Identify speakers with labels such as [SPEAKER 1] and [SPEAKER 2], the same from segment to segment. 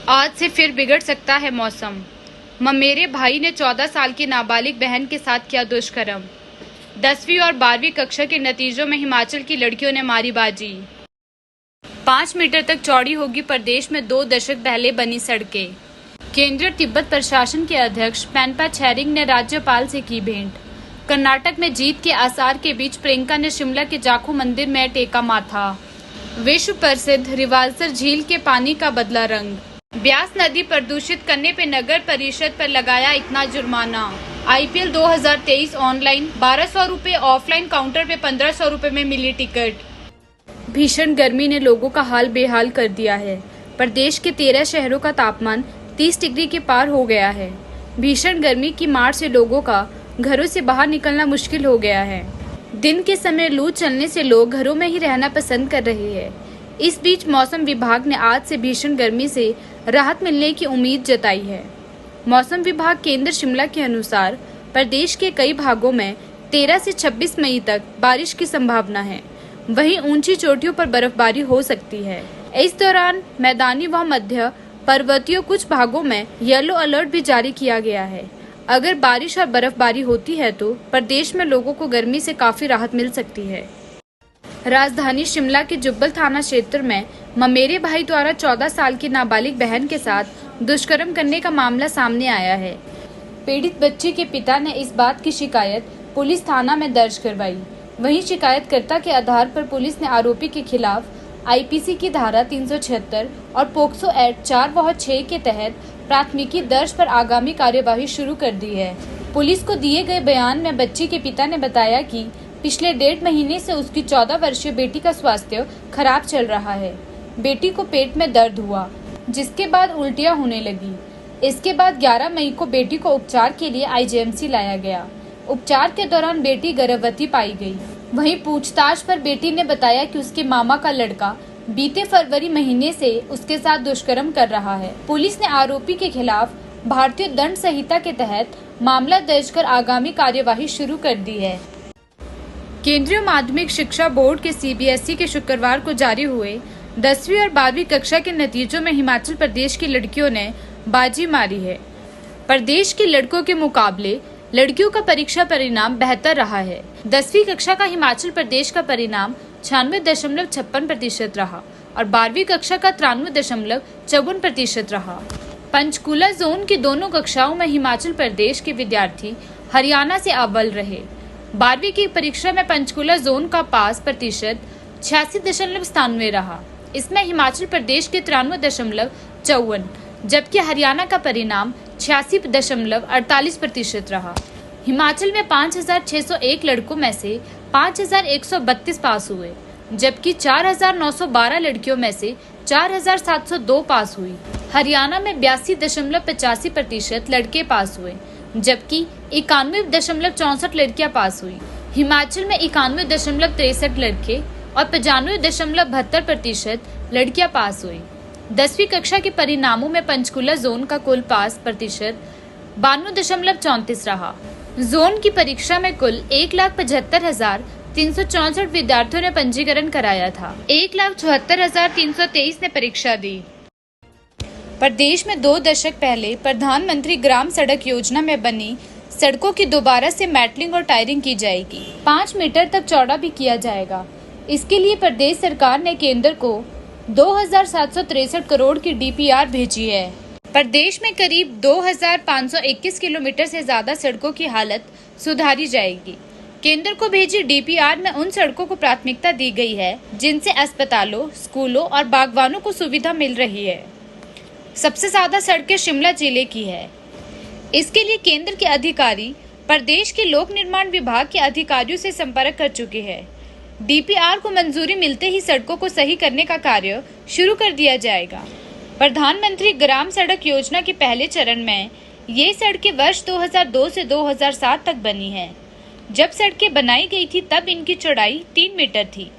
[SPEAKER 1] आज से फिर बिगड़ सकता है मौसम। ममेरे भाई ने 14 साल की नाबालिग बहन के साथ किया दुष्कर्म। 10वीं और 12वीं कक्षा के नतीजों में हिमाचल की लड़कियों ने मारी बाजी। 5 मीटर तक चौड़ी होगी प्रदेश में 2 दशक पहले बनी सड़कें। केंद्रीय तिब्बत प्रशासन के अध्यक्ष पेनपा छेरिंग ने राज्यपाल से की भेंट। कर्नाटक में जीत के आसार के बीच प्रियंका ने शिमला के जाखू मंदिर में टेका माथा। विश्व प्रसिद्ध रिवाल्सर झील के पानी का बदला रंग। ब्यास नदी प्रदूषित करने पे नगर परिषद पर लगाया इतना जुर्माना। IPL 2023 ऑनलाइन 1200 रुपए, ऑफलाइन काउंटर पे 1500 रुपए में मिली टिकट। भीषण गर्मी ने लोगों का हाल बेहाल कर दिया है। प्रदेश के 13 शहरों का तापमान 30 डिग्री के पार हो गया है। भीषण गर्मी की मार से लोगों का घरों से बाहर निकलना मुश्किल हो गया है। दिन के समय लू चलने से लोग घरों में ही रहना पसंद कर रहे हैं। इस बीच मौसम विभाग ने आज से भीषण गर्मी से राहत मिलने की उम्मीद जताई है। मौसम विभाग केंद्र शिमला के अनुसार प्रदेश के कई भागों में 13 से 26 मई तक बारिश की संभावना है। वहीं ऊंची चोटियों पर बर्फबारी हो सकती है। इस दौरान मैदानी व मध्य पर्वतीय कुछ भागों में येलो अलर्ट भी जारी किया गया है। अगर बारिश और बर्फबारी होती है तो प्रदेश में लोगों को गर्मी से काफी राहत मिल सकती है। राजधानी शिमला के जुब्बल थाना क्षेत्र में ममेरे भाई द्वारा 14 साल की नाबालिग बहन के साथ दुष्कर्म करने का मामला सामने आया है। पीड़ित बच्ची के पिता ने इस बात की शिकायत पुलिस थाना में दर्ज करवाई। वहीं शिकायतकर्ता के आधार पर पुलिस ने आरोपी के खिलाफ IPC की धारा 376 और पोक्सो एक्ट 4 व 6 के तहत प्राथमिकी दर्ज पर आगामी कार्यवाही शुरू कर दी है। पुलिस को दिए गए बयान में बच्ची के पिता ने बताया कि पिछले 1.5 महीने से उसकी 14 वर्षीय बेटी का स्वास्थ्य खराब चल रहा है। बेटी को पेट में दर्द हुआ, जिसके बाद उल्टियां होने लगी। इसके बाद 11 मई को बेटी को उपचार के लिए IGMC लाया गया। उपचार के दौरान बेटी गर्भवती पाई गई। वहीं पूछताछ पर बेटी ने बताया कि उसके मामा का लड़का बीते फरवरी महीने से उसके साथ दुष्कर्म कर रहा है। पुलिस ने आरोपी के खिलाफ भारतीय दंड संहिता के तहत मामला दर्ज कर आगामी कार्यवाही शुरू कर दी है। केंद्रीय माध्यमिक शिक्षा बोर्ड के CBSE के शुक्रवार को जारी हुए 10वीं और 12वीं कक्षा के नतीजों में हिमाचल प्रदेश की लड़कियों ने बाजी मारी है। प्रदेश के लड़कों के मुकाबले लड़कियों का परीक्षा परिणाम बेहतर रहा है। 10वीं कक्षा का हिमाचल प्रदेश का परिणाम 96.56% रहा और 12वीं कक्षा का 93.54% रहा। पंचकूला जोन की दोनों कक्षाओं में हिमाचल प्रदेश के विद्यार्थी हरियाणा से अव्वल रहे। 12वीं की परीक्षा में पंचकूला जोन का पास प्रतिशत 86.97 रहा। इसमें हिमाचल प्रदेश के 93.54, जबकि हरियाणा का परिणाम 86.48% रहा। हिमाचल में 5,601 लड़कों में से 5,132 पास हुए, जबकि 4,912 लड़कियों में से 4,702 पास हुई। हरियाणा में 82.85% लड़के पास हुए, जबकि 91.64 लड़कियां पास हुई। हिमाचल में 91.63 लड़के और 95.72% लड़कियां पास हुई। 10वीं कक्षा के परिणामों में पंचकूला जोन का कुल पास प्रतिशत 92.34 रहा। जोन की परीक्षा में कुल 1,75,364 विद्यार्थियों ने पंजीकरण कराया था। 1,74,323 ने परीक्षा दी। प्रदेश में 2 दशक पहले प्रधानमंत्री ग्राम सड़क योजना में बनी सड़कों की दोबारा से मेटलिंग और टायरिंग की जाएगी। 5 मीटर तक चौड़ा भी किया जाएगा। इसके लिए प्रदेश सरकार ने केंद्र को 2,763 करोड़ की DPR भेजी है। प्रदेश में करीब 2,521 किलोमीटर से ज्यादा सड़कों की हालत सुधारी जाएगी। केंद्र को भेजी DPR में उन सड़कों को प्राथमिकता दी गई है जिनसे अस्पतालों, स्कूलों और बागवानों को सुविधा मिल रही है। सबसे ज्यादा सड़कें शिमला जिले की है। इसके लिए केंद्र के अधिकारी प्रदेश के लोक निर्माण विभाग के अधिकारियों से संपर्क कर चुके हैं। DPR को मंजूरी मिलते ही सड़कों को सही करने का कार्य शुरू कर दिया जाएगा। प्रधानमंत्री ग्राम सड़क योजना के पहले चरण में ये सड़कें वर्ष 2002 से 2007 तक बनी हैं। जब सड़कें बनाई गई थी तब इनकी चौड़ाई 3 मीटर थी।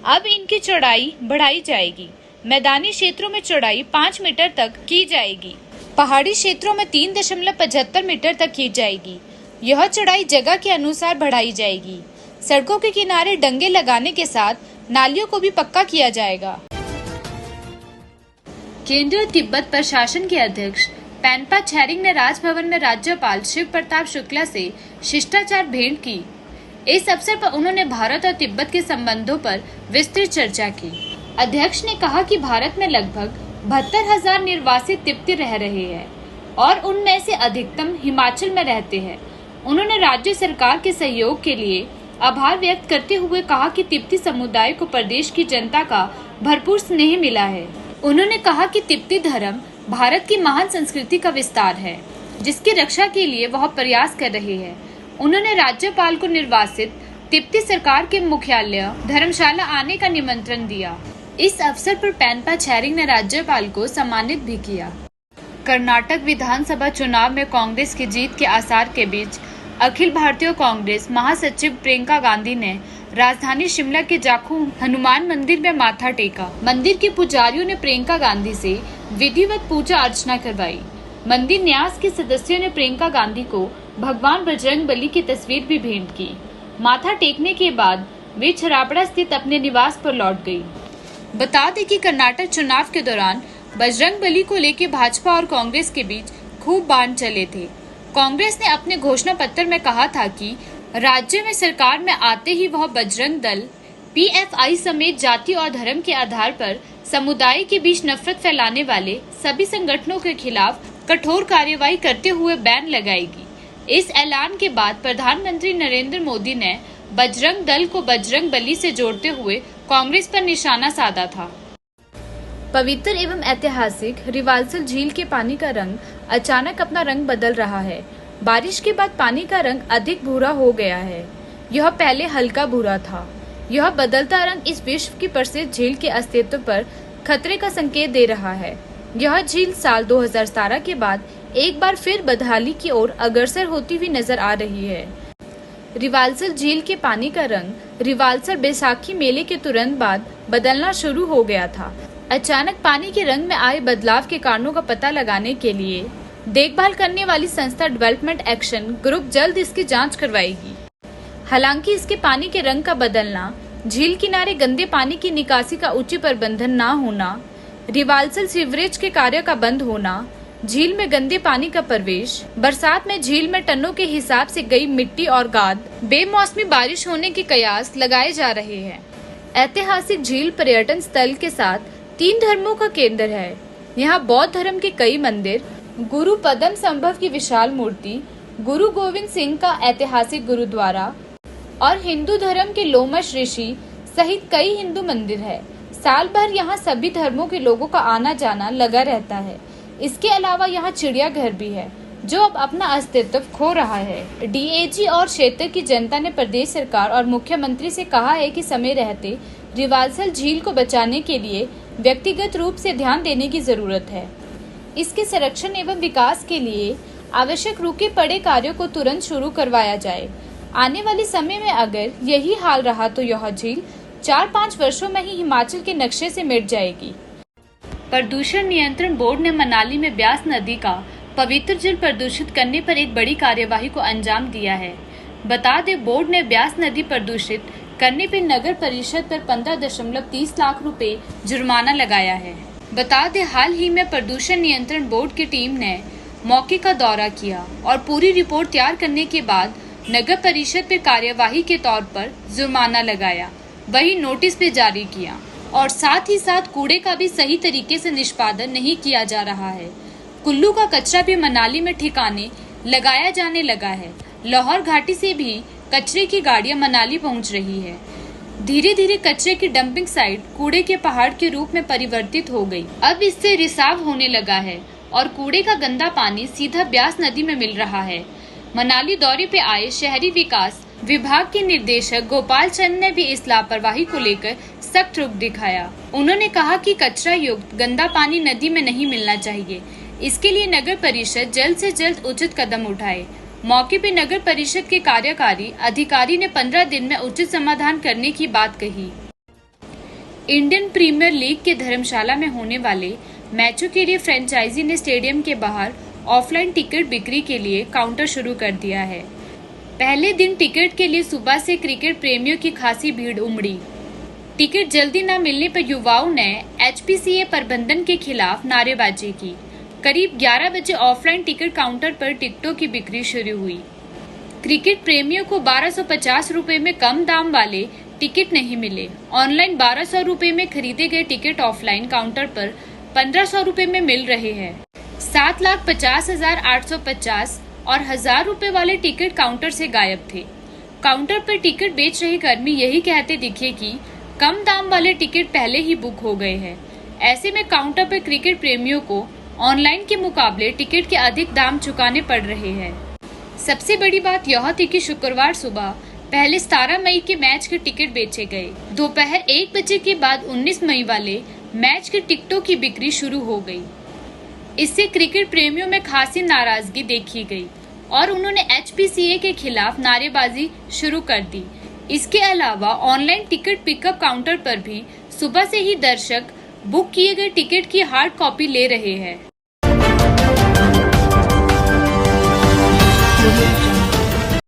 [SPEAKER 1] अब इनकी चौड़ाई बढ़ाई जाएगी। मैदानी क्षेत्रों में चौड़ाई 5 मीटर तक की जाएगी। पहाड़ी क्षेत्रों में 3.75 मीटर तक की जाएगी। यह चौड़ाई जगह के अनुसार बढ़ाई जाएगी। सड़कों के किनारे डंगे लगाने के साथ नालियों को भी पक्का किया जाएगा। केंद्रीय तिब्बत प्रशासन के अध्यक्ष पेनपा छेरिंग ने राजभवन में राज्यपाल शिव प्रताप शुक्ला से शिष्टाचार भेंट की। इस अवसर पर उन्होंने भारत और तिब्बत के संबंधों पर विस्तृत चर्चा की। अध्यक्ष ने कहा कि भारत में लगभग 72,000 निर्वासित तिब्बती रह रहे हैं और उनमें से अधिकतम हिमाचल में रहते हैं। उन्होंने राज्य सरकार के सहयोग के लिए आभार व्यक्त करते हुए कहा कि तिब्बती समुदाय को प्रदेश की जनता का भरपूर स्नेह मिला है। उन्होंने कहा कि तिब्बती धर्म भारत की महान संस्कृति का विस्तार है, जिसकी रक्षा के लिए वह प्रयास कर रहे हैं। उन्होंने राज्यपाल को निर्वासित तिब्बती सरकार के मुख्यालय धर्मशाला आने का निमंत्रण दिया। इस अवसर पर पेनपा छेरिंग ने राज्यपाल को सम्मानित भी किया। कर्नाटक विधानसभा चुनाव में कांग्रेस की जीत के आसार के बीच अखिल भारतीय कांग्रेस महासचिव प्रियंका गांधी ने राजधानी शिमला के जाखू हनुमान मंदिर में माथा टेका। मंदिर के पुजारियों ने प्रियंका गांधी से विधिवत पूजा अर्चना करवाई। मंदिर न्यास के सदस्यों ने प्रियंका गांधी को भगवान बजरंगबली की तस्वीर भी भेंट की। माथा टेकने के बाद वे छरापड़ा स्थित अपने निवास पर लौट गई। बता दें कि कर्नाटक चुनाव के दौरान बजरंगबली को लेकर भाजपा और कांग्रेस के बीच खूब बाण चले थे। कांग्रेस ने अपने घोषणा पत्र में कहा था कि राज्य में सरकार में आते ही वह बजरंग दल, पीएफआई समेत जाति और धर्म के आधार पर समुदाय के बीच नफरत फैलाने वाले सभी संगठनों के खिलाफ कठोर कार्रवाई करते हुए बैन लगाएगी। इस ऐलान के बाद प्रधानमंत्री नरेंद्र मोदी ने बजरंग दल को बजरंग बली से जोड़ते हुए कांग्रेस पर निशाना साधा था। पवित्र एवं ऐतिहासिक रिवाल्सर झील के पानी का रंग अचानक अपना रंग बदल रहा है। बारिश के बाद पानी का रंग अधिक भूरा हो गया है। यह पहले हल्का भूरा था। यह बदलता रंग इस विश्व की प्रसिद्ध झील के अस्तित्व पर खतरे का संकेत दे रहा है। यह झील साल 2017 के बाद एक बार फिर बदहाली की ओर अग्रसर होती हुई नजर आ रही है। रिवाल्सर झील के पानी का रंग रिवाल्सर बैसाखी मेले के तुरंत बाद बदलना शुरू हो गया था। अचानक पानी के रंग में आए बदलाव के कारणों का पता लगाने के लिए देखभाल करने वाली संस्था डेवलपमेंट एक्शन ग्रुप जल्द इसकी जांच करवाएगी। हालांकि इसके पानी के रंग का बदलना, झील किनारे गंदे पानी की निकासी का उचित प्रबंधन न होना, रिवाल्सर सीवरेज के कार्य का बंद होना, झील में गंदे पानी का प्रवेश, बरसात में झील में टनों के हिसाब से गई मिट्टी और गाद, बेमौसमी बारिश होने के कयास लगाए जा रहे हैं। ऐतिहासिक झील पर्यटन स्थल के साथ 3 धर्मों का केंद्र है। यहाँ बौद्ध धर्म के कई मंदिर, गुरु पद्म संभव की विशाल मूर्ति, गुरु गोविंद सिंह का ऐतिहासिक गुरुद्वारा और हिंदू धर्म के लोमश ऋषि सहित कई हिंदू मंदिर है। साल भर यहाँ सभी धर्मों के लोगों का आना जाना लगा रहता है। इसके अलावा यहाँ चिड़ियाघर भी है, जो अब अपना अस्तित्व खो रहा है। डीएजी और क्षेत्र की जनता ने प्रदेश सरकार और मुख्यमंत्री से कहा है कि समय रहते रिवाल्सर झील को बचाने के लिए व्यक्तिगत रूप से ध्यान देने की जरूरत है। इसके संरक्षण एवं विकास के लिए आवश्यक रुके पड़े कार्यों को तुरंत शुरू करवाया जाए। आने वाले समय में अगर यही हाल रहा तो यह झील 4-5 वर्षों में ही हिमाचल के नक्शे से मिट जाएगी। प्रदूषण नियंत्रण बोर्ड ने मनाली में ब्यास नदी का पवित्र जल प्रदूषित करने पर एक बड़ी कार्यवाही को अंजाम दिया है। बता दें, बोर्ड ने ब्यास नदी प्रदूषित करने पर नगर परिषद पर 15.30 लाख रुपए जुर्माना लगाया है। बता दें, हाल ही में प्रदूषण नियंत्रण बोर्ड की टीम ने मौके का दौरा किया और पूरी रिपोर्ट तैयार करने के बाद नगर परिषद पर कार्यवाही के तौर पर जुर्माना लगाया, वही नोटिस भी जारी किया और साथ ही साथ कूड़े का भी सही तरीके से निष्पादन नहीं किया जा रहा है। कुल्लू का कचरा भी मनाली में ठिकाने लगाया जाने लगा है। लाहौर घाटी से भी कचरे की गाड़ियां मनाली पहुंच रही है। धीरे धीरे कचरे की डंपिंग साइट कूड़े के पहाड़ के रूप में परिवर्तित हो गई। अब इससे रिसाव होने लगा है और कूड़े का गंदा पानी सीधा ब्यास नदी में मिल रहा है। मनाली दौरे पे आए शहरी विकास विभाग के निदेशक गोपाल चंद ने भी इस लापरवाही को लेकर सख्त रुख दिखाया। उन्होंने कहा कि कचरा युक्त गंदा पानी नदी में नहीं मिलना चाहिए। इसके लिए नगर परिषद जल्द से जल्द उचित कदम उठाए। मौके पर नगर परिषद के कार्यकारी अधिकारी ने 15 दिन में उचित समाधान करने की बात कही। इंडियन प्रीमियर लीग के धर्मशाला में होने वाले मैचों के लिए फ्रेंचाइजी ने स्टेडियम के बाहर ऑफलाइन टिकट बिक्री के लिए काउंटर शुरू कर दिया है। पहले दिन टिकट के लिए सुबह से क्रिकेट प्रेमियों की खासी भीड़ उमड़ी। टिकट जल्दी न मिलने पर युवाओं ने एचपीसीए प्रबंधन के खिलाफ नारेबाजी की। करीब 11 बजे ऑफलाइन टिकट काउंटर पर टिकटों की बिक्री शुरू हुई। क्रिकेट प्रेमियों को 1250 रुपए में कम दाम वाले टिकट नहीं मिले। ऑनलाइन 1200 रुपए में खरीदे गए टिकट ऑफलाइन काउंटर पर 1500 रुपए में मिल रहे हैं। 7,50,850 और 1000 रुपए वाले टिकट काउंटर से गायब थे। काउंटर पर टिकट बेच रहे कर्मी यही कहते दिखे कि कम दाम वाले टिकट पहले ही बुक हो गए हैं। ऐसे में काउंटर पर क्रिकेट प्रेमियों को ऑनलाइन के मुकाबले टिकट के अधिक दाम चुकाने पड़ रहे हैं। सबसे बड़ी बात यह थी कि शुक्रवार सुबह पहले 17 मई के मैच के टिकट बेचे गए। दोपहर 1 बजे के बाद 19 मई वाले मैच के टिकटों की बिक्री शुरू हो गई। इससे क्रिकेट प्रेमियों में खासी नाराजगी देखी गई और उन्होंने एचपीसीए के खिलाफ नारेबाजी शुरू कर दी। इसके अलावा ऑनलाइन टिकट पिकअप काउंटर पर भी सुबह से ही दर्शक बुक किए गए टिकट की हार्ड कॉपी ले रहे हैं।